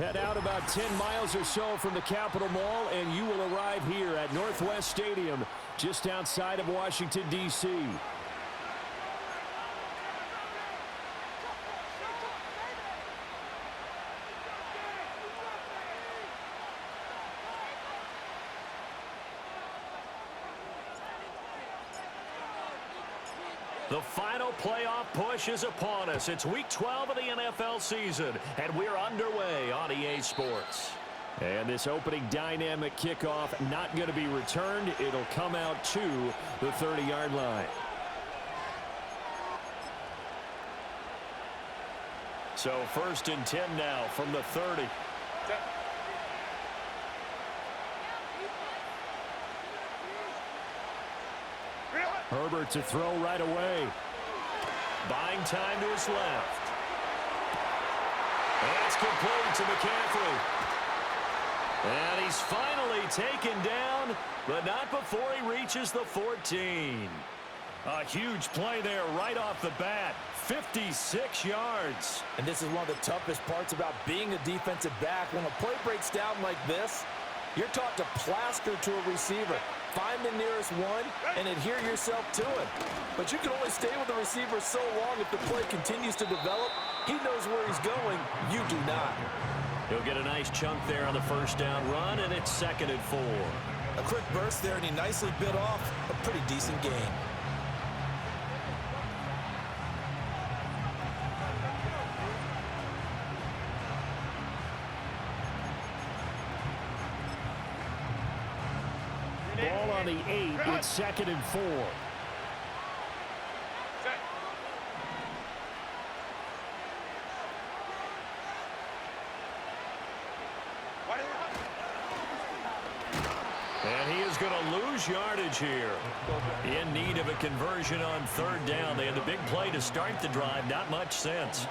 Head out about 10 miles or so from the Capitol Mall, and you will arrive here at Northwest Stadium, just outside of Washington, D.C. The final playoff push is upon us. It's week 12 of the NFL season, and we're underway on EA Sports. And this opening dynamic kickoff not going to be returned. It'll come out to the 30-yard line. So 1st and 10 now from the 30. Herbert to throw right away. Buying time to his left. That's complete to McCaffrey. And he's finally taken down, but not before he reaches the 14. A huge play there right off the bat. 56 yards. And this is one of the toughest parts about being a defensive back. When a play breaks down like this, you're taught to plaster to a receiver. Find the nearest one and adhere yourself to it. But you can only stay with the receiver so long if the play continues to develop. He knows where he's going. You do not. He'll get a nice chunk there on the first down run, and it's 2nd and 4. A quick burst there, and he nicely bit off a pretty decent gain. Ball on the 8. It's 2nd and 4. And he is going to lose yardage here. In need of a conversion on 3rd down. They had the big play to start the drive. Not much sense.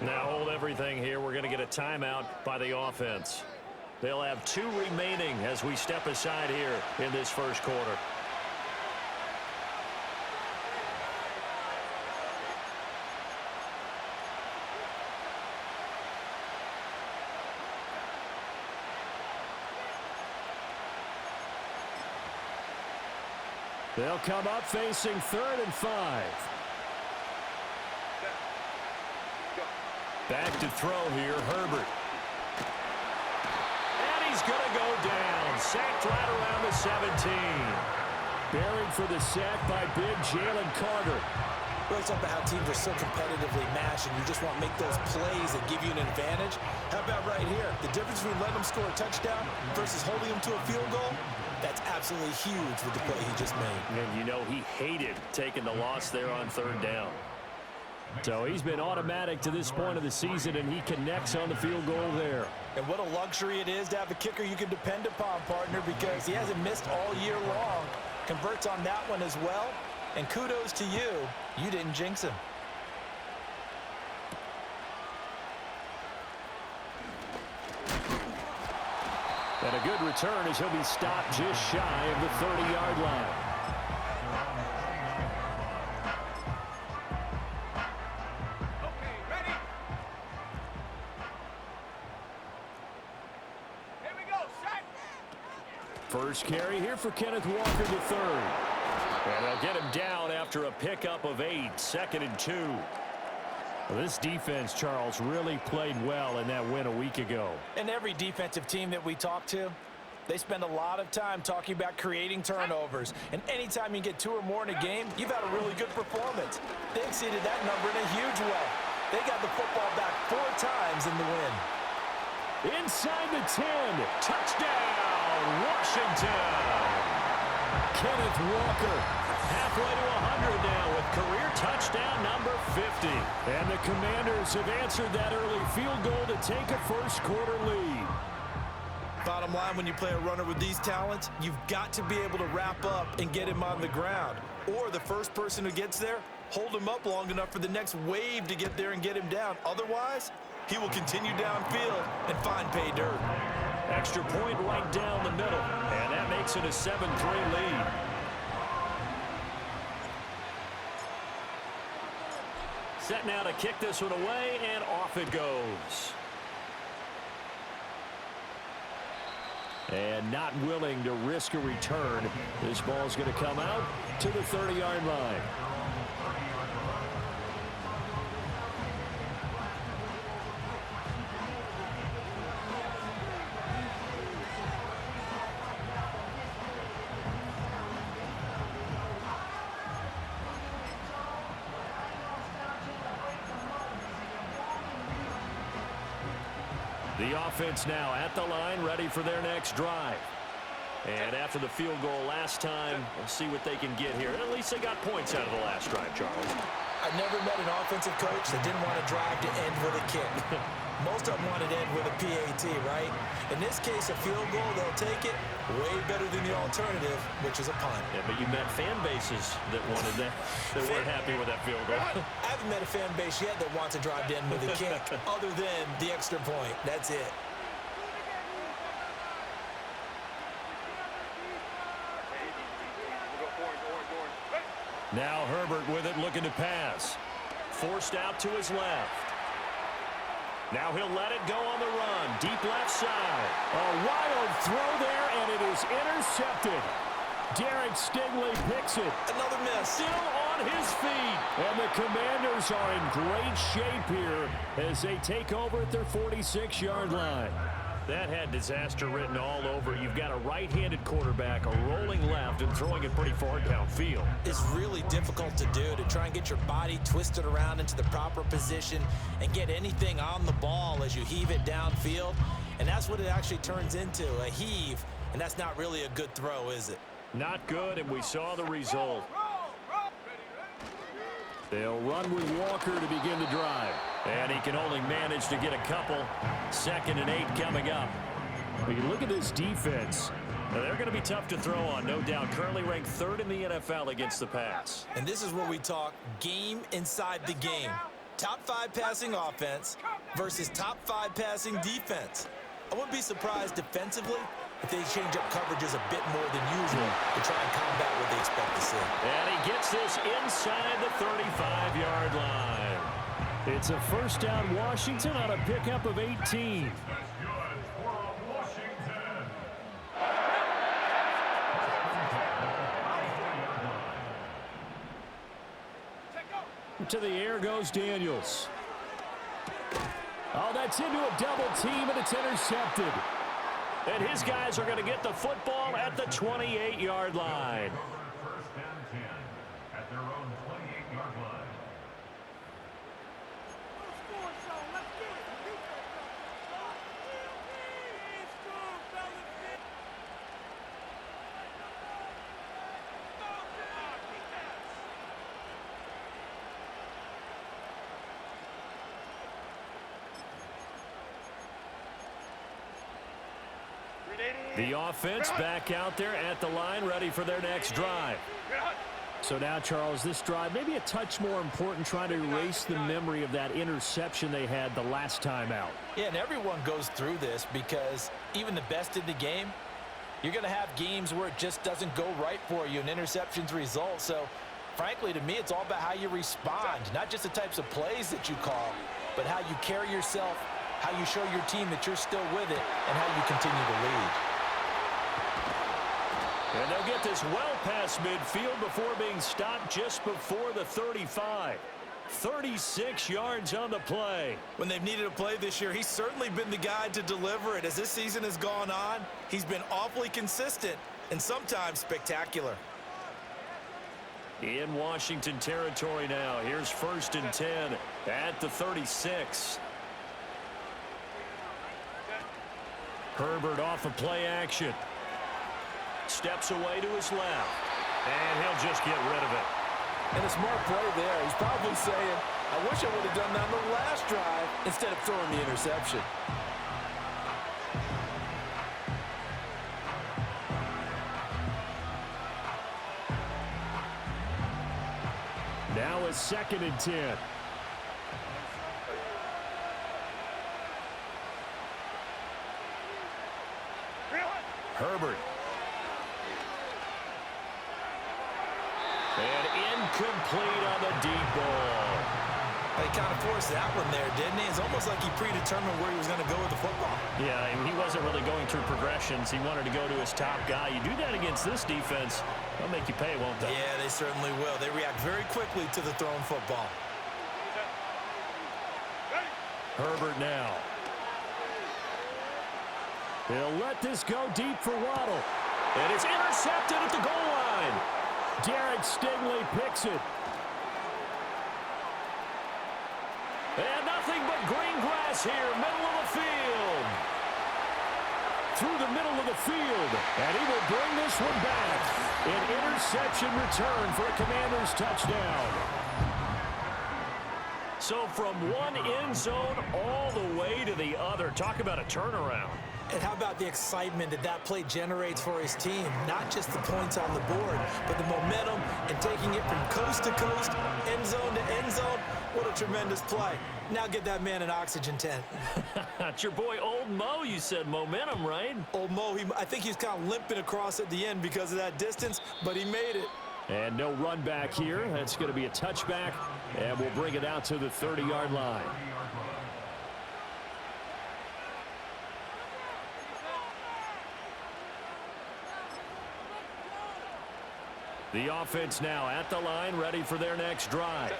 Now hold everything here. We're going to get a timeout by the offense. They'll have 2 remaining as we step aside here in this first quarter. They'll come up facing 3rd and 5. Back to throw here, Herbert. He's going to go down. Sacked right around the 17. Buried for the sack by big Jalen Carter. Well, it's up to how teams are so competitively matched, and you just want to make those plays that give you an advantage. How about right here? The difference between letting them score a touchdown versus holding them to a field goal, that's absolutely huge with the play he just made. And you know he hated taking the loss there on 3rd down. So he's been automatic to this point of the season, and he connects on the field goal there. And what a luxury it is to have a kicker you can depend upon, partner, because he hasn't missed all year long. Converts on that one as well. And kudos to you. You didn't jinx him. And a good return as he'll be stopped just shy of the 30-yard line. First carry here for Kenneth Walker to 3rd. And they'll get him down after a pickup of 8. 2nd and 2. Well, this defense, Charles, really played well in that win a week ago. And every defensive team that we talk to, they spend a lot of time talking about creating turnovers. And anytime you get 2 or more in a game, you've had a really good performance. They exceeded that number in a huge way. They got the football back 4 times in the win. Inside the 10. Touchdown, Washington. Kenneth Walker. Halfway to 100 now with career touchdown number 50. And the Commanders have answered that early field goal to take a first quarter lead. Bottom line, when you play a runner with these talents, you've got to be able to wrap up and get him on the ground. Or the first person who gets there, hold him up long enough for the next wave to get there and get him down. Otherwise, he will continue downfield and find pay dirt. Extra point right down the middle, and that makes it a 7-3 lead. Set now to kick this one away, and off it goes. And not willing to risk a return. This ball's going to come out to the 30-yard line. The offense now at the line, ready for their next drive. And after the field goal last time, we'll see what they can get here. At least they got points out of the last drive, Charles. I never met an offensive coach that didn't want to drive to end with a kick. Most of them wanted to end with a PAT, right? In this case, a field goal, they'll take it way better than the alternative, which is a punt. Yeah, but you met fan bases that wanted that, that weren't happy with that field goal. I haven't met a fan base yet that wants to drive to end with a kick, other than the extra point. That's it. Now Herbert with it, looking to pass. Forced out to his left. Now he'll let it go on the run. Deep left side. A wild throw there, and it is intercepted. Derek Stingley picks it. Another miss. Still on his feet. And the Commanders are in great shape here as they take over at their 46-yard line. That had disaster written all over. You've got a right-handed quarterback, a rolling left, and throwing it pretty far downfield. It's really difficult to do, to try and get your body twisted around into the proper position and get anything on the ball as you heave it downfield. And that's what it actually turns into, a heave. And that's not really a good throw, is it? Not good, and we saw the result. They'll run with Walker to begin the drive. And he can only manage to get a couple. 2nd and 8 coming up. When you look at this defense, now they're going to be tough to throw on, no doubt. Currently ranked 3rd in the NFL against the pass. And this is where we talk game inside the game. Top 5 passing offense versus top 5 passing defense. I wouldn't be surprised defensively if they change up coverages a bit more than usual to try and combat what they expect to see. And he gets this inside the 35-yard line. It's a first down Washington on a pickup of 18. To the air goes Daniels. Oh, that's into a double team, and it's intercepted. And his guys are going to get the football at the 28-yard line. First and 10 at their own 28-yard line. The offense back out there at the line, ready for their next drive. So now, Charles, this drive maybe a touch more important, trying to erase the memory of that interception they had the last time out. Yeah, and everyone goes through this because even the best in the game, you're going to have games where it just doesn't go right for you and interceptions result. So, frankly, to me, it's all about how you respond, not just the types of plays that you call, but how you carry yourself, how you show your team that you're still with it, and how you continue to lead. And they'll get this well past midfield before being stopped just before the 35. 36 yards on the play. When they've needed a play this year, he's certainly been the guy to deliver it. As this season has gone on, he's been awfully consistent and sometimes spectacular. In Washington territory now. Here's 1st and 10 at the 36. Herbert off of play action. Steps away to his left. And he'll just get rid of it. And a smart play there. He's probably saying, I wish I would have done that on the last drive instead of throwing the interception. Now it's 2nd and 10. Herbert. And incomplete on the deep ball. He kind of forced that one there, didn't he? It's almost like he predetermined where he was going to go with the football. Yeah, he wasn't really going through progressions. He wanted to go to his top guy. You do that against this defense, they'll make you pay, won't they? Yeah, they certainly will. They react very quickly to the thrown football. Herbert now. He'll let this go deep for Waddle. And it's intercepted at the goal line. Derek Stingley picks it. And nothing but green grass here, middle of the field. Through the middle of the field. And he will bring this one back. An interception return for a Commanders touchdown. So from one end zone all the way to the other. Talk about a turnaround. And how about the excitement that that play generates for his team? Not just the points on the board, but the momentum and taking it from coast to coast, end zone to end zone. What a tremendous play. Now get that man an oxygen tent. It's your boy Old Mo, you said momentum, right? Old Mo, I think he's kind of limping across at the end because of that distance, but he made it. And no run back here. That's going to be a touchback, and we'll bring it out to the 30-yard line. The offense now at the line, ready for their next drive.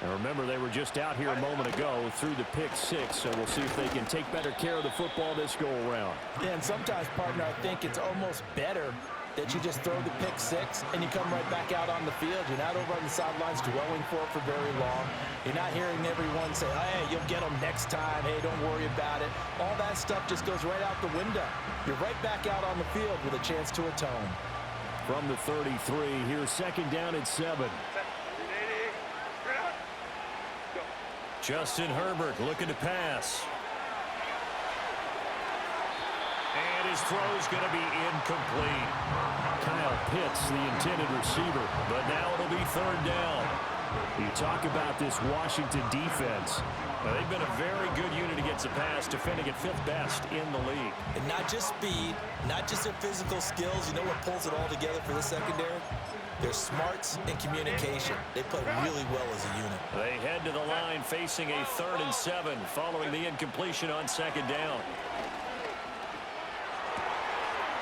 And remember, they were just out here a moment ago through the pick six, so we'll see if they can take better care of the football this go-around. Yeah, and sometimes, partner, I think it's almost better that you just throw the pick six and you come right back out on the field. You're not over on the sidelines dwelling for it for very long. You're not hearing everyone say, hey, you'll get them next time. Hey, don't worry about it. All that stuff just goes right out the window. You're right back out on the field with a chance to atone. From the 33, here's second down at 7. Justin Herbert looking to pass. And his throw's going to be incomplete. Kyle Pitts, the intended receiver, but now it'll be third down. You talk about this Washington defense. Now, they've been a very good unit against the pass, defending at 5th best in the league. And not just speed, not just their physical skills. You know what pulls it all together for the secondary? Their smarts and communication. They play really well as a unit. They head to the line facing a 3rd and 7 following the incompletion on second down.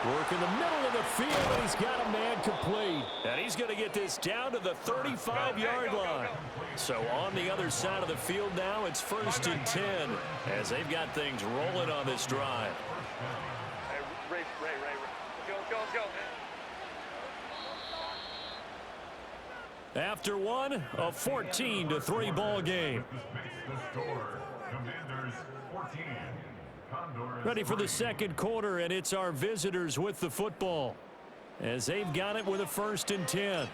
Work in the middle of the field, and he's got a man complete. And he's going to get this down to the 35-yard line. So on the other side of the field now, it's 1st and 10 as they've got things rolling on this drive. Ray. Let's go, man. After one, a 14-3 ball game. The score, Commanders 14. Condors. Ready for the second quarter, and it's our visitors with the football as they've got it with a 1st and 10.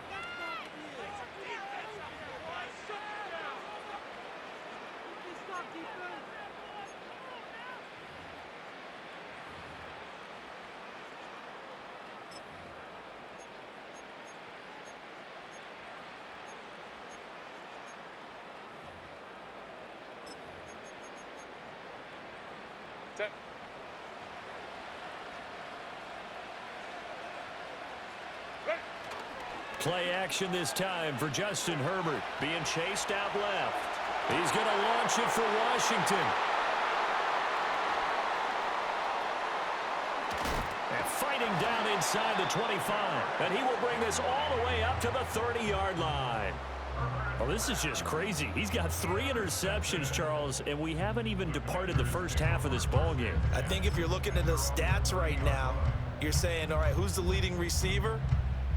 Play action this time for Justin Herbert, being chased out left. He's going to launch it for Washington. And fighting down inside the 25. And he will bring this all the way up to the 30-yard line. Well, this is just crazy. He's got 3 interceptions, Charles, and we haven't even departed the first half of this ball game. I think if you're looking at the stats right now, you're saying, all right, who's the leading receiver?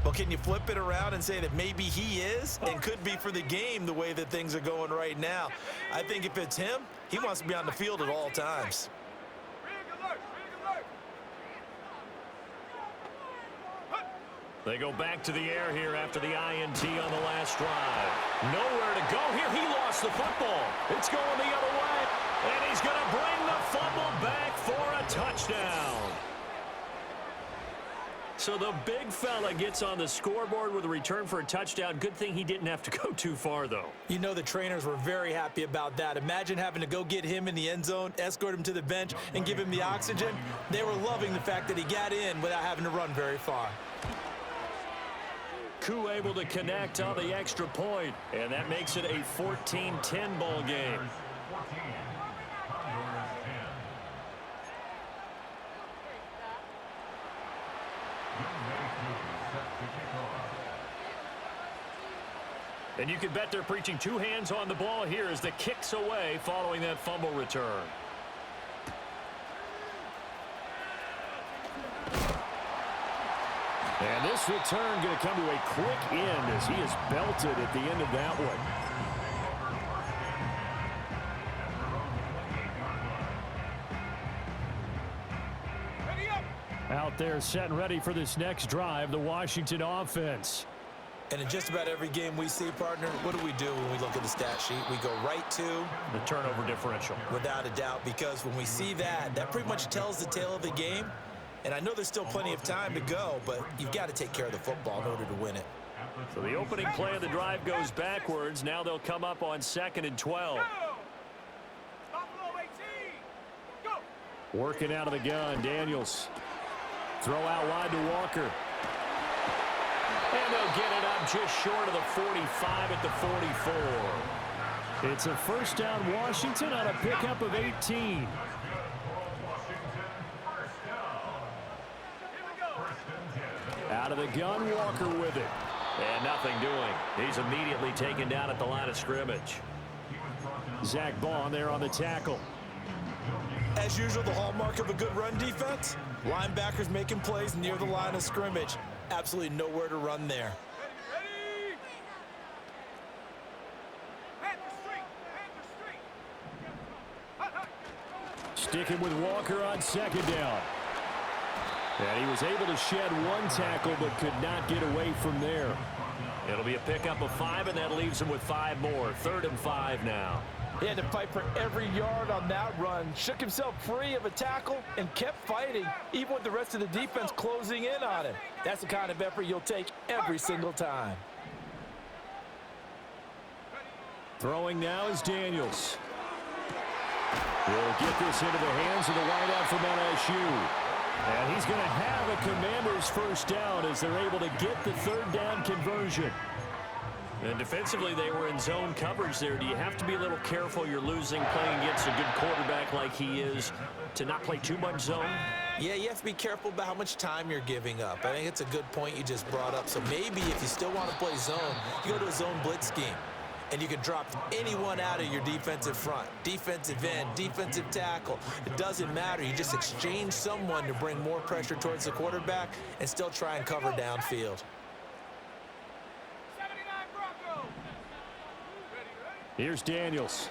Well, can you flip it around and say that maybe he is and could be for the game the way that things are going right now? I think if it's him, he wants to be on the field at all times. They go back to the air here after the INT on the last drive. Nowhere to go here. He lost the football. It's going the other way. And he's going to bring the fumble back for a touchdown. So the big fella gets on the scoreboard with a return for a touchdown. Good thing he didn't have to go too far, though. You know the trainers were very happy about that. Imagine having to go get him in the end zone, escort him to the bench, and give him the oxygen. They were loving the fact that he got in without having to run very far. Njoku able to connect on the extra point, and that makes it a 14-10 ball game. 14, Condors 10. Set to kick off. And you can bet they're preaching two hands on the ball here as the kick's away following that fumble return. And this return going to come to a quick end as he is belted at the end of that one. Out there set and ready for this next drive, the Washington offense. And in just about every game we see, partner, what do when we look at the stat sheet? We go right to the turnover differential. Without a doubt, because when we see that, that pretty much tells the tale of the game. And I know there's still plenty of time to go, but you've got to take care of the football in order to win it. So the opening play of the drive goes backwards. Now they'll come up on 2nd and 12. Working out of the gun, Daniels. Throw out wide to Walker. And they'll get it up just short of the 45 at the 44. It's a first down Washington on a pickup of 18. Out of the gun, Walker with it. And nothing doing. He's immediately taken down at the line of scrimmage. Zach Bond there on the tackle. As usual, the hallmark of a good run defense, linebackers making plays near the line of scrimmage. Absolutely nowhere to run there. Sticking with Walker on 2nd down. And he was able to shed one tackle but could not get away from there. It'll be a pickup of 5, and that leaves him with 5 more. 3rd and 5 now. He had to fight for every yard on that run. Shook himself free of a tackle and kept fighting, even with the rest of the defense closing in on him. That's the kind of effort you'll take every single time. Throwing now is Daniels. We'll get this into the hands of the wideout from LSU. And he's going to have a Commanders first down as they're able to get the 3rd down conversion. And defensively, they were in zone coverage there. Do you have to be a little careful? You're losing playing against a good quarterback like he is to not play too much zone? Yeah, you have to be careful about how much time you're giving up. I think it's a good point you just brought up. So maybe if you still want to play zone, you go to a zone blitz scheme. And you can drop anyone out of your defensive front, defensive end, defensive tackle. It doesn't matter. You just exchange someone to bring more pressure towards the quarterback and still try and cover downfield. Here's Daniels.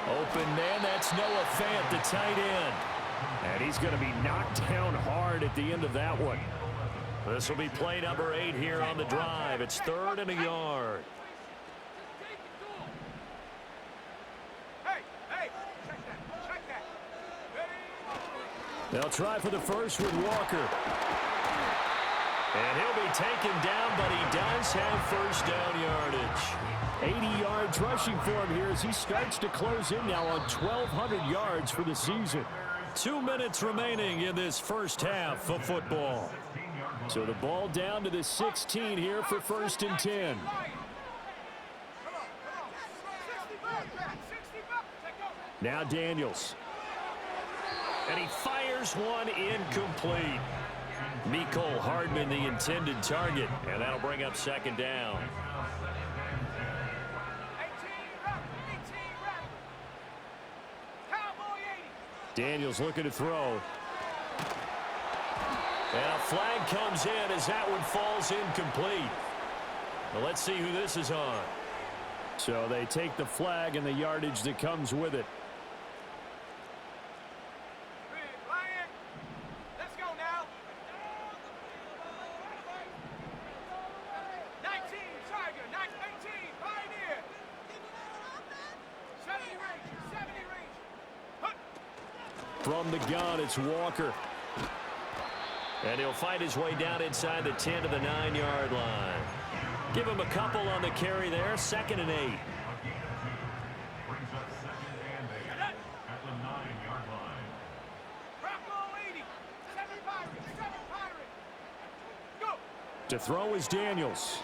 Open man, that's Noah Fant, the tight end. And he's going to be knocked down hard at the end of that one. This will be play number 8 here on the drive. It's 3rd and a yard. They'll try for the first with Walker. And he'll be taken down, but he does have first down yardage. 80 yards rushing for him here as he starts to close in now on 1,200 yards for the season. 2 minutes remaining in this first half of football. So the ball down to the 16 here for 1st and 10. Now Daniels. And he fires one incomplete. Mecole Hardman, the intended target. And that'll bring up 2nd down. Daniels looking to throw. And a flag comes in as that one falls incomplete. Well, let's see who this is on. So they take the flag and the yardage that comes with it. From the gun, it's Walker. And he'll fight his way down inside the 10 to the 9-yard line. Give him a couple on the carry there. 2nd and 8. Brings up 2nd and 8 at the 9-yard line. To throw is Daniels.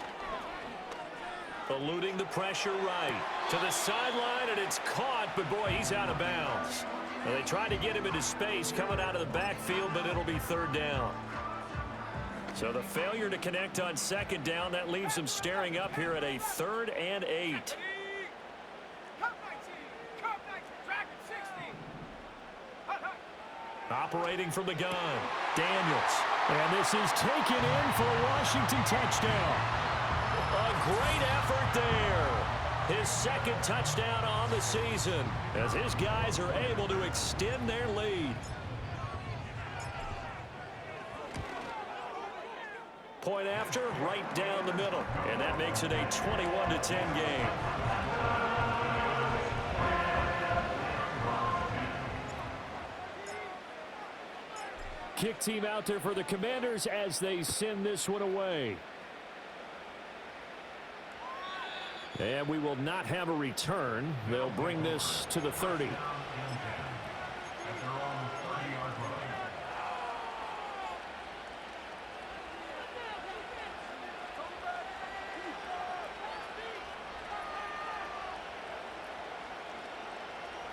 Eluding the pressure right. To the sideline, and it's caught, but boy, he's out of bounds. Well, they tried to get him into space coming out of the backfield, but it'll be third down. So the failure to connect on second down, that leaves him staring up here at a 3rd and 8. Operating from the gun, Daniels. And this is taken in for a Washington touchdown. A great effort there. His 2nd touchdown on the season as his guys are able to extend their lead. Point after, right down the middle. And that makes it a 21-10 game. Kick team out there for the Commanders as they send this one away. And we will not have a return. They'll bring this to the 30.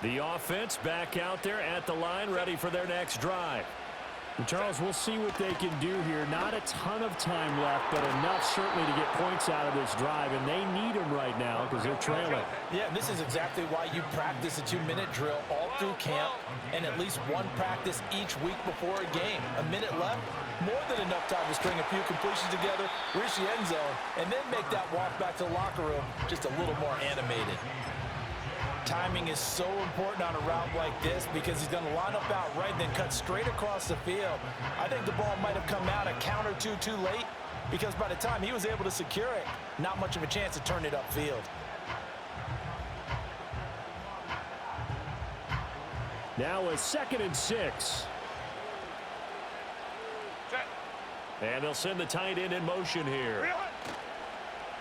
The offense back out there at the line, ready for their next drive. And Charles, we'll see what they can do here. Not a ton of time left, but enough certainly to get points out of this drive, and they need them right now because they're trailing. Yeah, and this is exactly why you practice a 2-minute drill all through camp and at least one practice each week before a game. A minute left, more than enough time to string a few completions together, reach the end zone, and then make that walk back to the locker room just a little more animated. Timing is so important on a route like this because he's going to line up out right and then cut straight across the field. I think the ball might have come out a count or two too late because by the time he was able to secure it, not much of a chance to turn it upfield. Now a 2nd and 6. And they'll send the tight end in motion here.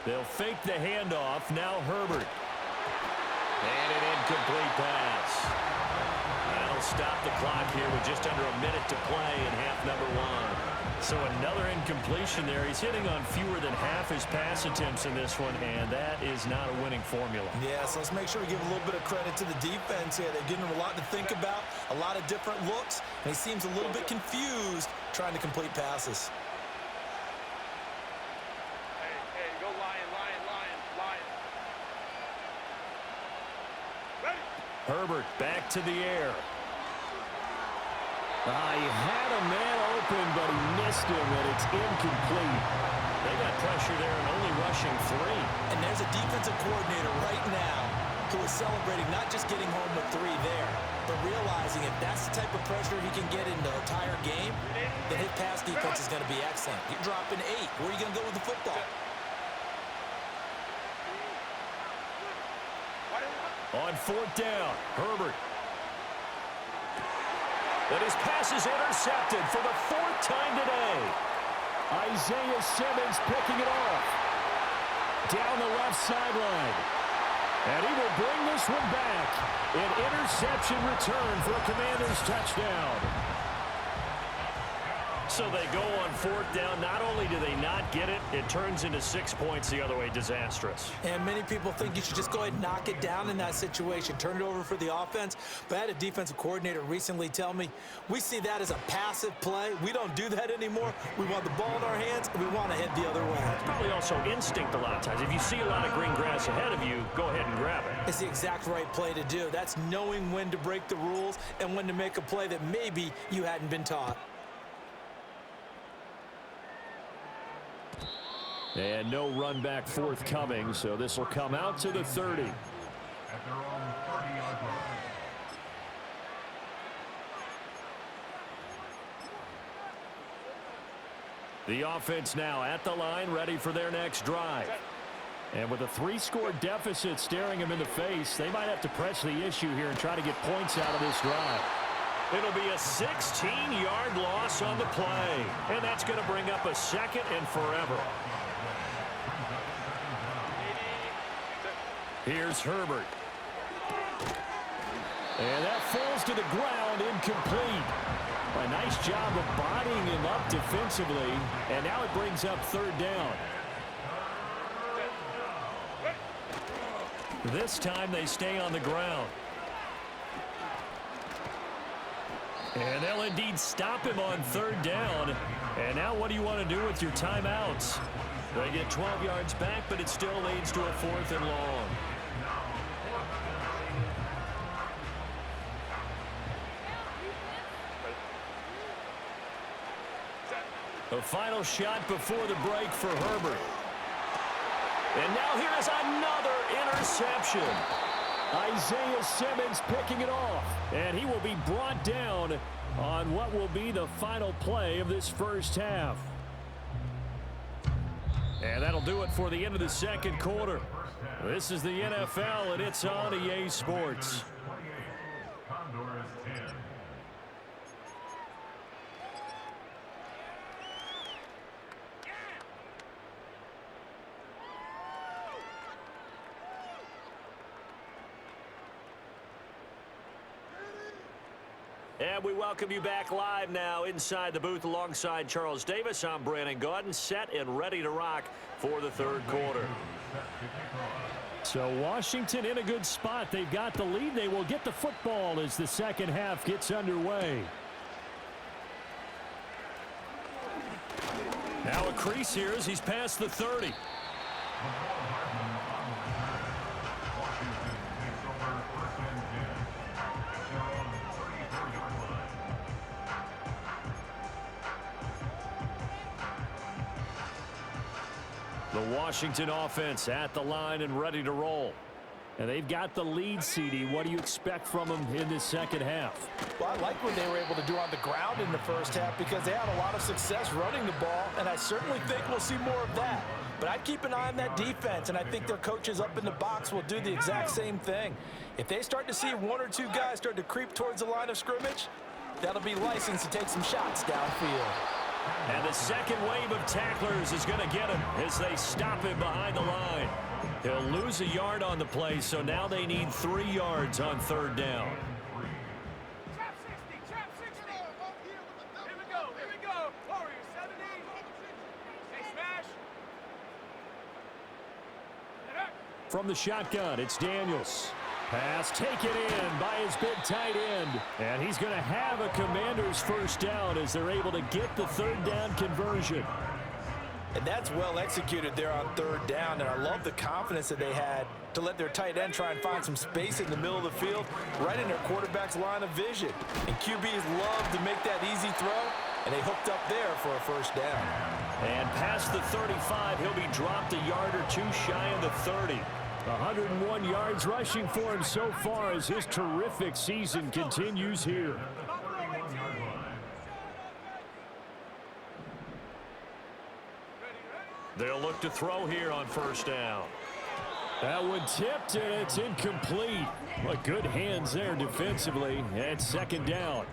They'll fake the handoff. Now Herbert. And an incomplete pass. That'll stop the clock here with just under a minute to play in half number 1. So another incompletion there. He's hitting on fewer than half his pass attempts in this one, and that is not a winning formula. Yeah, so let's make sure we give a little bit of credit to the defense here. They're giving him a lot to think about, a lot of different looks, and he seems a little bit confused trying to complete passes. Herbert back to the air. He had a man open, but he missed him, and it's incomplete. They got pressure there and only rushing 3. And there's a defensive coordinator right now who is celebrating not just getting home with 3 there, but realizing if that's the type of pressure he can get in the entire game, then his pass defense is going to be excellent. You're dropping 8. Where are you going to go with the football? On 4th down, Herbert. But his pass is intercepted for the 4th time today. Isaiah Simmons picking it off. Down the left sideline. And he will bring this one back. An interception return for a Commanders touchdown. So they go on 4th down. Not only do they not get it, it turns into 6 points the other way. Disastrous. And many people think you should just go ahead and knock it down in that situation. Turn it over for the offense. But I had a defensive coordinator recently tell me, we see that as a passive play. We don't do that anymore. We want the ball in our hands, and we want to head the other way. It's probably also instinct a lot of times. If you see a lot of green grass ahead of you, go ahead and grab it. It's the exact right play to do. That's knowing when to break the rules and when to make a play that maybe you hadn't been taught. And no run back forthcoming, so this will come out to the 30. At their own 30-yard line. The offense now at the line, ready for their next drive. And with a 3-score deficit staring them in the face, they might have to press the issue here and try to get points out of this drive. It'll be a 16-yard loss on the play, and that's going to bring up a 2nd and forever. Here's Herbert. And that falls to the ground, incomplete. A nice job of bodying him up defensively, and now it brings up third down. This time they stay on the ground. And they'll indeed stop him on third down. And now what do you want to do with your timeouts? They get 12 yards back, but it still leads to a 4th and long. A final shot before the break for Herbert. And now here is another interception. Isaiah Simmons picking it off. And he will be brought down on what will be the final play of this first half. And that'll do it for the end of the second quarter. This is the NFL, and it's on EA Sports. Condors 10. And we welcome you back live now inside the booth alongside Charles Davis. I'm Brandon Gaudin, set and ready to rock for the third quarter. So Washington in a good spot. They've got the lead. They will get the football as the second half gets underway. Now a crease here as he's past the 30. The Washington offense at the line and ready to roll. And they've got the lead, CD. What do you expect from them in this second half? Well, I like what they were able to do on the ground in the first half because they had a lot of success running the ball, and I certainly think we'll see more of that. But I'd keep an eye on that defense, and I think their coaches up in the box will do the exact same thing. If they start to see one or two guys start to creep towards the line of scrimmage, that'll be licensed to take some shots downfield. And the second wave of tacklers is going to get him as they stop him behind the line. He'll lose a yard on the play, so now they need 3 yards on third down. Trap 60, trap 60. Here we go. Warriors 70. They smash. From the shotgun, it's Daniels. Pass taken in by his big tight end. And he's going to have a Commanders first down as they're able to get the third down conversion. And that's well executed there on third down, and I love the confidence that they had to let their tight end try and find some space in the middle of the field, right in their quarterback's line of vision. And QBs love to make that easy throw, and they hooked up there for a first down. And past the 35, he'll be dropped a yard or two shy of the 30. 101 yards rushing for him so far as his terrific season continues here. They'll look to throw here on first down. That one tipped, and it's incomplete. But good hands there defensively at second down.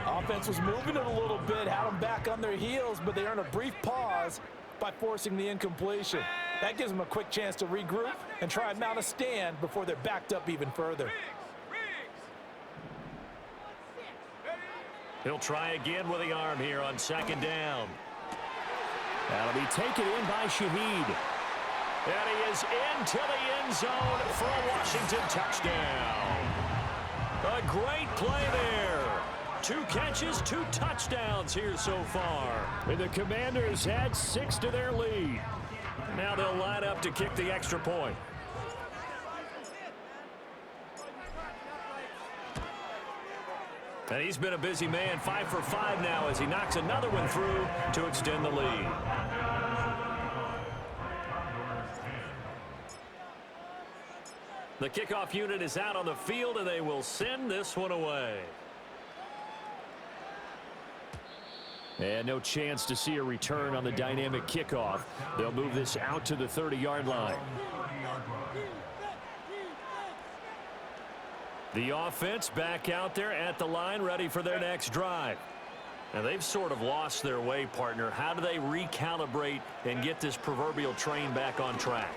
Offense was moving it a little bit, had them back on their heels, but they earned a brief pause by forcing the incompletion. That gives them a quick chance to regroup and try and mount a stand before they're backed up even further. He'll try again with the arm here on second down. That'll be taken in by Shaheed. And he is into the end zone for a Washington touchdown. A great play there. 2 catches, 2 touchdowns here so far. And the Commanders had 6 to their lead. Now they'll line up to kick the extra point. And he's been a busy man, 5 for 5 now as he knocks another one through to extend the lead. The kickoff unit is out on the field, and they will send this one away. And no chance to see a return on the dynamic kickoff. They'll move this out to the 30-yard line. The offense back out there at the line, ready for their next drive. Now, they've sort of lost their way, partner. How do they recalibrate and get this proverbial train back on track?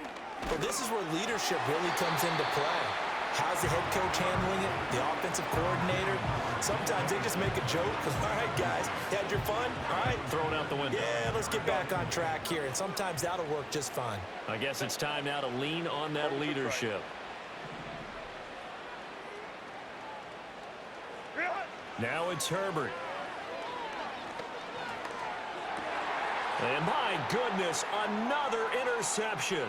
Well, this is where leadership really comes into play. How's the head coach handling it? The offensive coordinator? sometimes they just make a joke. All right, guys, had your fun? All right. Thrown out the window. Yeah, let's get back on track here, and sometimes that'll work just fine. I guess it's time now to lean on that leadership. Now it's Herbert. And my goodness, another interception.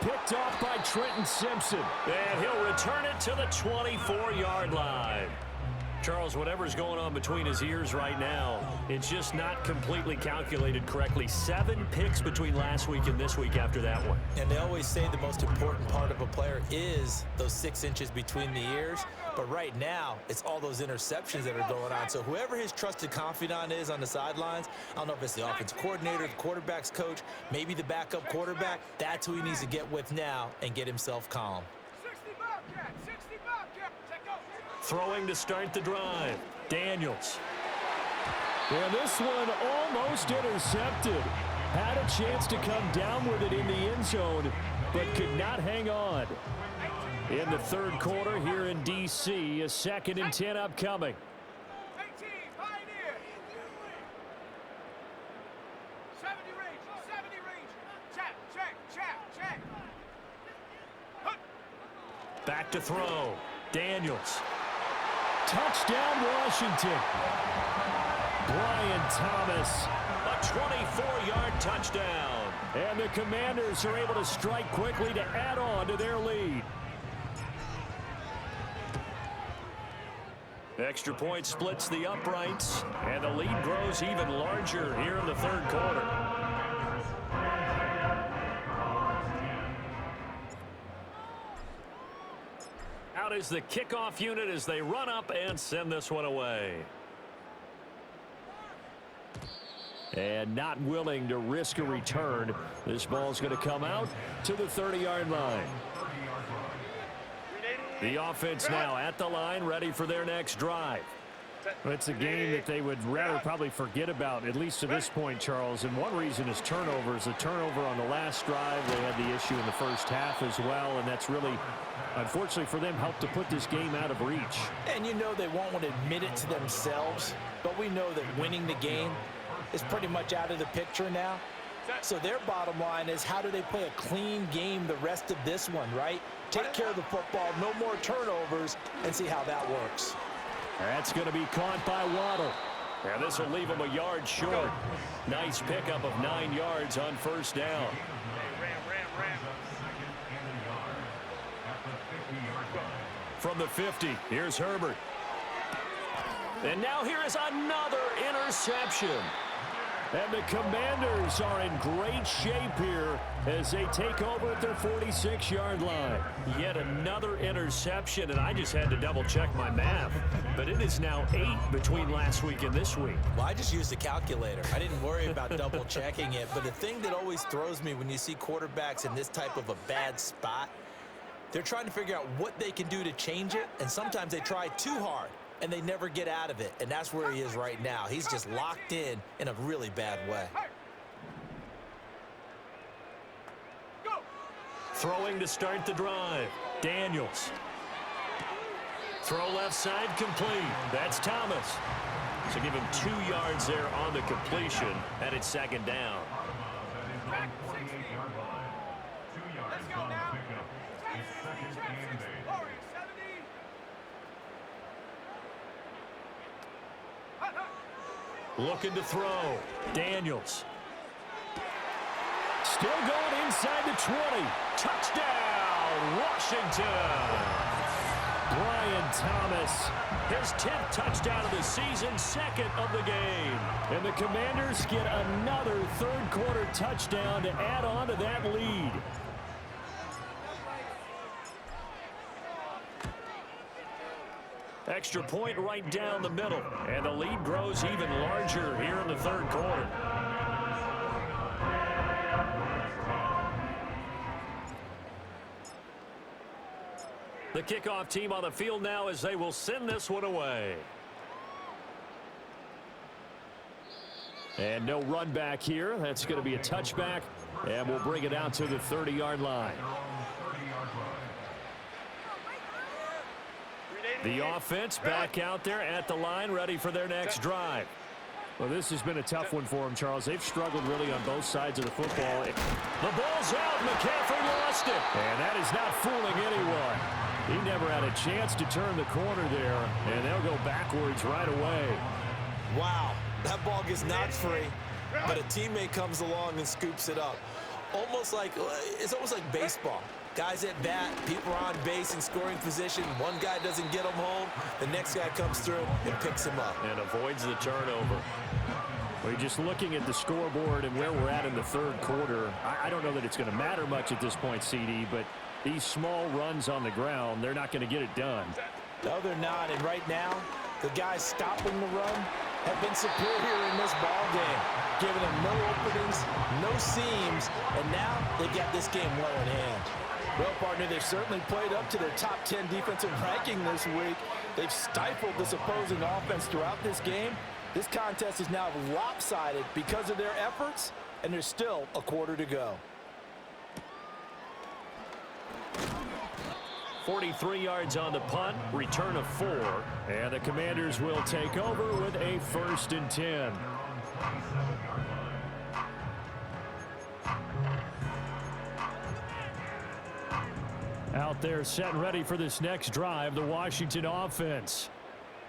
Picked off by Trenton Simpson. And he'll return it to the 24-yard line. Charles, whatever's going on between his ears right now, it's just not completely calculated correctly. 7 picks between last week and this week after that one. And they always say the most important part of a player is those 6 inches between the ears. But right now, it's all those interceptions that are going on. So whoever his trusted confidant is on the sidelines, I don't know if it's the offensive coordinator, the quarterback's coach, maybe the backup quarterback, that's who he needs to get with now and get himself calm. 60 Bobcat, 60 Bobcat. Check out. Throwing to start the drive. Daniels. And this one almost intercepted. Had a chance to come down with it in the end zone, but could not hang on. In the third quarter here in D.C., a 2nd and 10 upcoming. 18, Pioneer. 70 range, 70 range. Check. Back to throw. Daniels. Touchdown, Washington. Brian Thomas. A 24-yard touchdown. And the Commanders are able to strike quickly to add on to their lead. Extra point splits the uprights, and the lead grows even larger here in the third quarter. Out is the kickoff unit as they run up and send this one away. And not willing to risk a return. This ball's going to come out to the 30-yard line. The offense now at the line, ready for their next drive. It's a game that they would rather probably forget about, at least to this point, Charles. And one reason is turnovers. A turnover on the last drive. They had the issue in the first half as well, and that's really, unfortunately for them, helped to put this game out of reach. And you know they won't want to admit it to themselves, but we know that winning the game is pretty much out of the picture now. So their bottom line is, how do they play a clean game the rest of this one, right? Take care of the football, no more turnovers, and see how that works. That's going to be caught by Waddle. And this will leave him a yard short. Nice pickup of 9 yards on first down. From the 50, here's Herbert. And now here is another interception. And the Commanders are in great shape here as they take over at their 46-yard line. Yet another interception, and I just had to double-check my math. But it is now 8 between last week and this week. Well, I just used a calculator. I didn't worry about double-checking it. But the thing that always throws me when you see quarterbacks in this type of a bad spot, they're trying to figure out what they can do to change it, and sometimes they try too hard, and they never get out of it. And that's where he is right now. He's just locked in a really bad way. Throwing to start the drive. Daniels. Throw left side complete. That's Thomas. So give him 2 yards there on the completion, and it's 2nd down. Let's go now. Looking to throw. Daniels. Still going inside the 20. Touchdown, Washington. Brian Thomas. His 10th touchdown of the season, 2nd of the game. And the Commanders get another third quarter touchdown to add on to that lead. Extra point right down the middle. And the lead grows even larger here in the third quarter. The kickoff team on the field now as they will send this one away. And no run back here. That's going to be a touchback. And we'll bring it out to the 30-yard line. The offense back out there at the line, ready for their next drive. Well, this has been a tough one for them, Charles. They've struggled really on both sides of the football. The ball's out. McCaffrey lost it. And that is not fooling anyone. He never had a chance to turn the corner there, and they'll go backwards right away. Wow, that ball gets knocked free, but a teammate comes along and scoops it up. It's almost like baseball. Guys at bat, people are on base in scoring position. One guy doesn't get him home. The next guy comes through and picks him up. And avoids the turnover. Well, you're just looking at the scoreboard and where we're at in the third quarter. I don't know that it's going to matter much at this point, CD, but these small runs on the ground, they're not going to get it done. No, they're not. And right now, the guys stopping the run have been superior in this ball game, giving them no openings, no seams, and now they got this game well in hand. Well, partner, they've certainly played up to their top 10 defensive ranking this week. They've stifled this opposing offense throughout this game. This contest is now lopsided because of their efforts, and there's still a quarter to go. 43 yards on the punt, return of 4. And the Commanders will take over with a 1st and 10. Out there set and ready for this next drive, the Washington offense.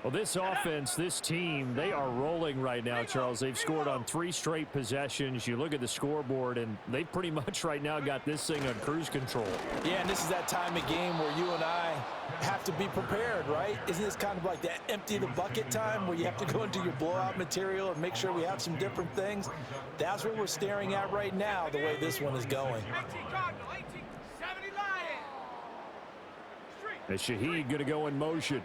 Well, this offense, this team, they are rolling right now, Charles. They've scored on 3 straight possessions. You look at the scoreboard, and they pretty much right now got this thing on cruise control. Yeah, and this is that time of game where you and I have to be prepared, right? Isn't this kind of like that empty the bucket time where you have to go into your blowout material and make sure we have some different things? That's what we're staring at right now, the way this one is going. 18 Cardinal, 18, 70 Lion. And Shaheed going to go in motion.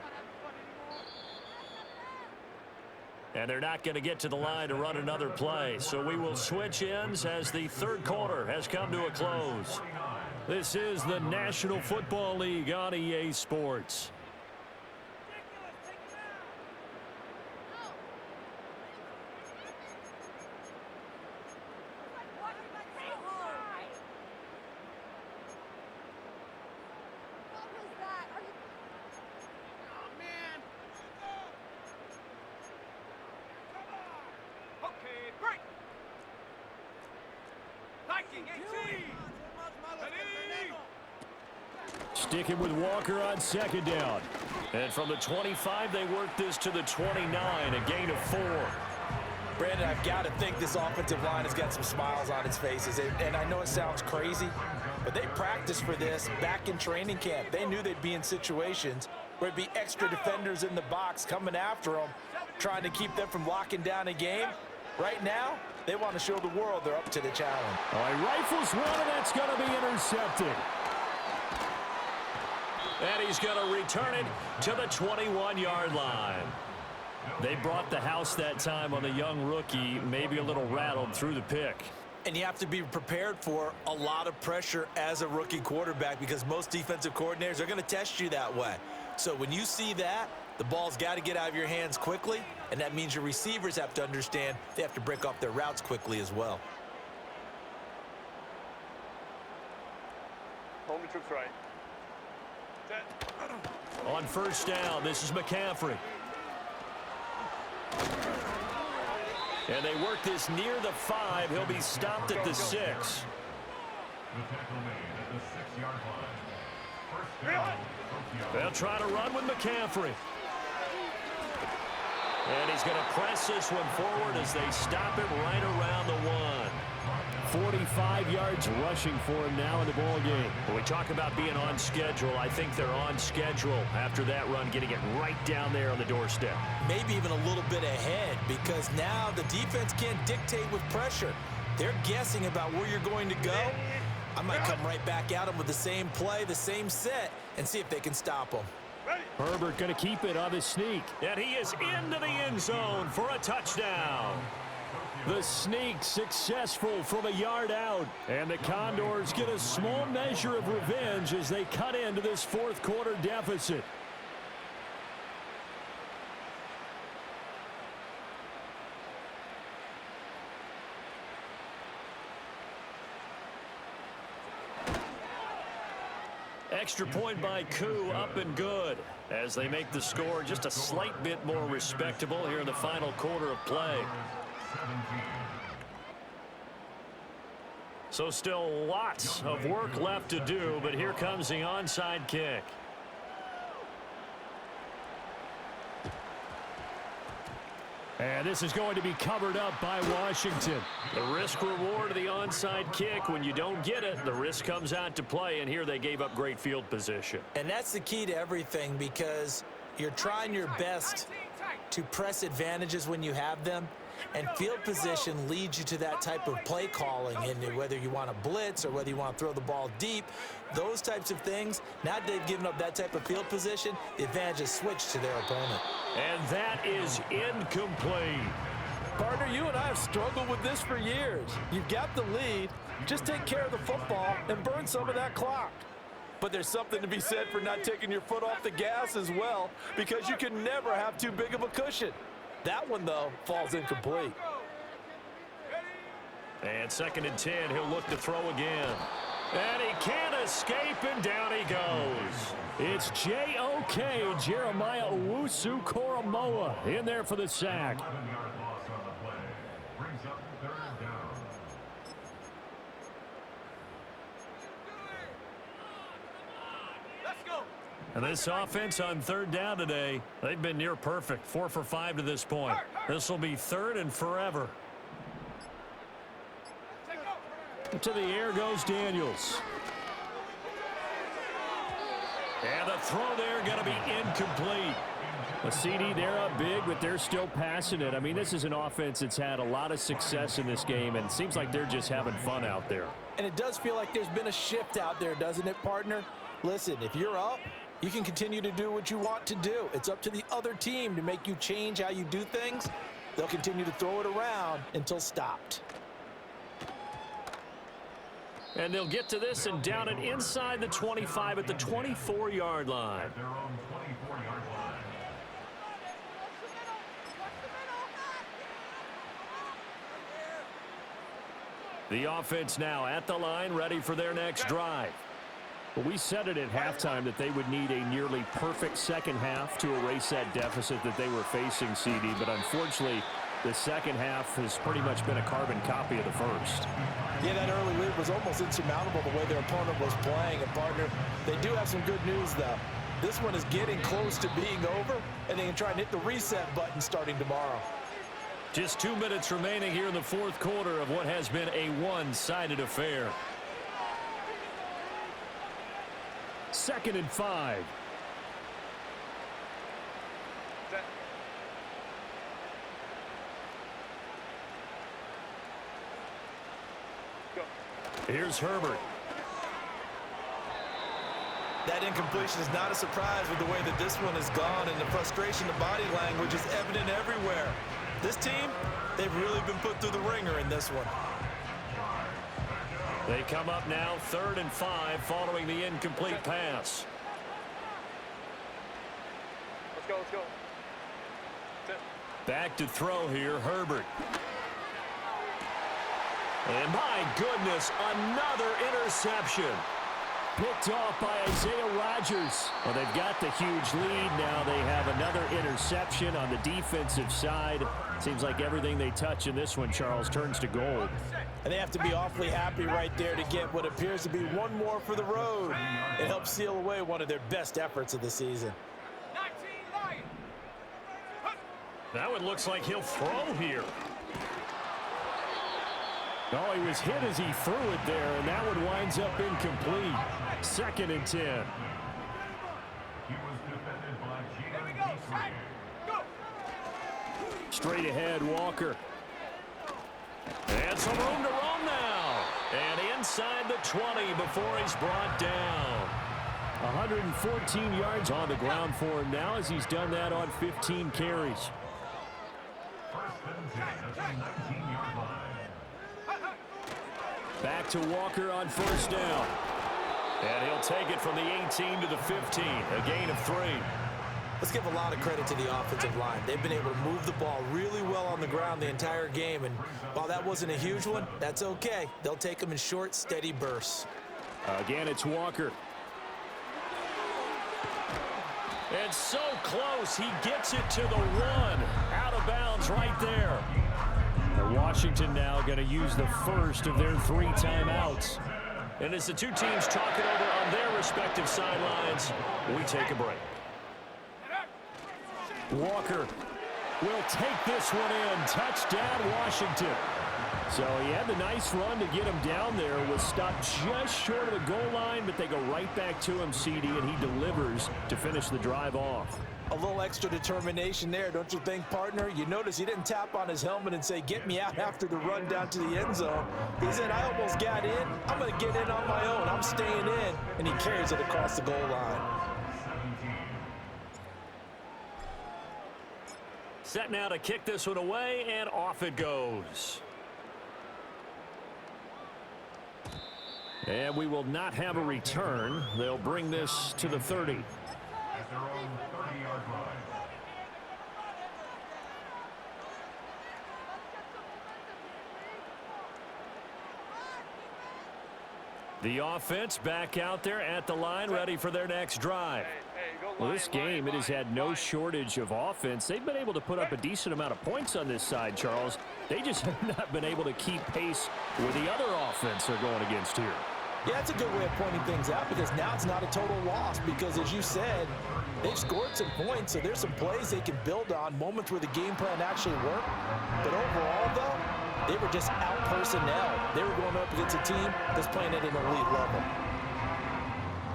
And they're not going to get to the line to run another play. So we will switch ends as the third quarter has come to a close. This is the National Football League on EA Sports. Okay, break. Viking 18. Sticking with Walker on 2nd down. And from the 25, they work this to the 29, a gain of 4. Brandon, I've got to think this offensive line has got some smiles on its faces. And I know it sounds crazy, but they practiced for this back in training camp. They knew they'd be in situations where there'd be extra defenders in the box coming after them, trying to keep them from locking down a game. Right now, they want to show the world they're up to the challenge. All right, rifles one, and that's going to be intercepted. And he's going to return it to the 21-yard line. They brought the house that time on the young rookie, maybe a little rattled through the pick. And you have to be prepared for a lot of pressure as a rookie quarterback because most defensive coordinators are going to test you that way. So when you see that, the ball's got to get out of your hands quickly, and that means your receivers have to understand they have to break off their routes quickly as well. Home troops right. On 1st down, this is McCaffrey. And they work this near the 5. He'll be stopped at the 6. The tackle made at the 6-yard line. 1st down. They'll try to run with McCaffrey. And he's going to press this one forward as they stop it right around the 1. 45 yards rushing for him now in the ball game. When we talk about being on schedule, I think they're on schedule after that run, getting it right down there on the doorstep. Maybe even a little bit ahead because now the defense can't dictate with pressure. They're guessing about where you're going to go. I might come right back at them with the same play, the same set, and see if they can stop them. Herbert going to keep it on the sneak. And he is into the end zone for a touchdown. The sneak successful from a yard out. And the Condors get a small measure of revenge as they cut into this 4th quarter deficit. extra point by Koo, up and good, as they make the score just a slight bit more respectable here in the final quarter of play. So still lots of work left to do, but here comes the onside kick. And this is going to be covered up by Washington. The risk reward of the onside kick. When you don't get it, the risk comes out to play, and here they gave up great field position. And that's the key to everything, because you're trying your best to press advantages when you have them. And field position leads you to that type of play calling, and whether you want to blitz or whether you want to throw the ball deep, those types of things. Now that they've given up that type of field position, the advantage is switched to their opponent. And that is incomplete. Partner, you and I have struggled with this for years. You've got the lead. Just take care of the football and burn some of that clock. But there's something to be said for not taking your foot off the gas as well, because you can never have too big of a cushion. That one, though, falls incomplete. And 2nd and 10, he'll look to throw again. And he can't escape, and down he goes. It's J.O.K. Jeremiah Owusu-Koramoah in there for the sack. 11-yard loss on the play. Brings up 3rd down. Let's go. And this offense on 3rd down today, they've been near perfect. 4 for 5 to this point. This will be 3rd and forever. To the air goes Daniels. And the throw there going to be incomplete. A CD, they're up big, but they're still passing it. I mean, this is an offense that's had a lot of success in this game, and it seems like they're just having fun out there. And it does feel like there's been a shift out there, doesn't it, partner? Listen, if you're up, you can continue to do what you want to do. It's up to the other team to make you change how you do things. They'll continue to throw it around until stopped. And they'll get to this and down it inside the 25 at the 24-yard line. Their own 24-yard line. The offense now at the line, ready for their next drive. But we said it at halftime that they would need a nearly perfect second half to erase that deficit that they were facing, CD. But unfortunately, the second half has pretty much been a carbon copy of the first. Yeah, that early lead was almost insurmountable the way their opponent was playing. And, partner, they do have some good news, though. This one is getting close to being over, and they can try and hit the reset button starting tomorrow. Just 2 minutes remaining here in the 4th quarter of what has been a one-sided affair. 2nd and 5. Here's Herbert. That incompletion is not a surprise with the way that this one has gone, and the frustration, the body language is evident everywhere. This team, they've really been put through the ringer in this one. They come up now 3rd and 5 following the incomplete pass. Let's go, let's go. Back to throw here, Herbert. And my goodness, another interception. Picked off by Isaiah Rodgers. Well, they've got the huge lead now. They have another interception on the defensive side. Seems like everything they touch in this one, Charles, turns to gold. And they have to be awfully happy right there to get what appears to be one more for the road. It helps seal away one of their best efforts of the season. 19 Lions. That one looks like he'll throw here. Oh, he was hit as he threw it there, and that one winds up incomplete. 2nd and 10. He was defended by Here we go, set, go. Straight ahead, Walker. And some room to roam now. And inside the 20 before he's brought down. 114 yards on the ground for him now as he's done that on 15 carries. 1st and 10 at the 19-yard line. Back to Walker on 1st down. And he'll take it from the 18 to the 15. A gain of 3. Let's give a lot of credit to the offensive line. They've been able to move the ball really well on the ground the entire game. And while that wasn't a huge one, that's okay. They'll take them in short, steady bursts. Again, it's Walker. And so close, he gets it to the one. Out of bounds right there. And Washington now going to use the first of their 3 timeouts. And as the two teams talk it over on their respective sidelines, we take a break. Walker will take this one in. Touchdown, Washington. So he had the nice run to get him down there. Was stopped just short of the goal line, but they go right back to him, CD, and he delivers to finish the drive off. A little extra determination there, don't you think, partner? You notice he didn't tap on his helmet and say, get me out after the run down to the end zone. He said, I almost got in. I'm going to get in on my own. I'm staying in. And he carries it across the goal line. Set now to kick this one away, and off it goes. And we will not have a return. They'll bring this to the 30. At their own 30-yard line. The offense back out there at the line, ready for their next drive. Well, this game, it has had no shortage of offense. They've been able to put up a decent amount of points on this side, Charles. They just have not been able to keep pace with the other offense they're going against here. Yeah, that's a good way of pointing things out because now it's not a total loss because, as you said, they've scored some points, so there's some plays they can build on, moments where the game plan actually worked. But overall, though, they were just out-personnel. They were going up against a team that's playing at an elite level.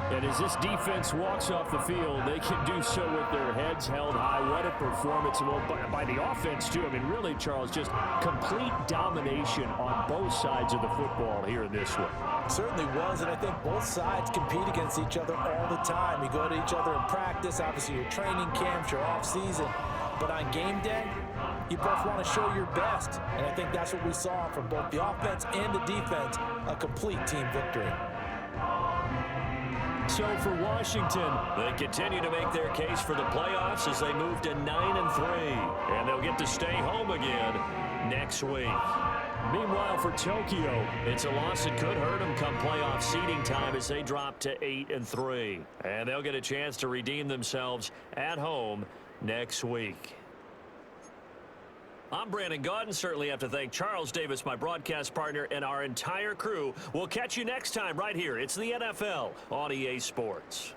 And as this defense walks off the field, they can do so with their heads held high. What a performance. Well, by the offense, too. I mean, really, Charles, just complete domination on both sides of the football here in this one. Certainly was, and I think both sides compete against each other all the time. You go to each other in practice, obviously your training camps, your off-season. But on game day, you both want to show your best. And I think that's what we saw from both the offense and the defense, a complete team victory. So for Washington, they continue to make their case for the playoffs as they move to 9-3. And they'll get to stay home again next week. Meanwhile, for Tokyo, it's a loss that could hurt them come playoff seeding time as they drop to 8-3. And they'll get a chance to redeem themselves at home next week. I'm Brandon Gaudin. Certainly have to thank Charles Davis, my broadcast partner, and our entire crew. We'll catch you next time right here. It's the NFL on EA Sports.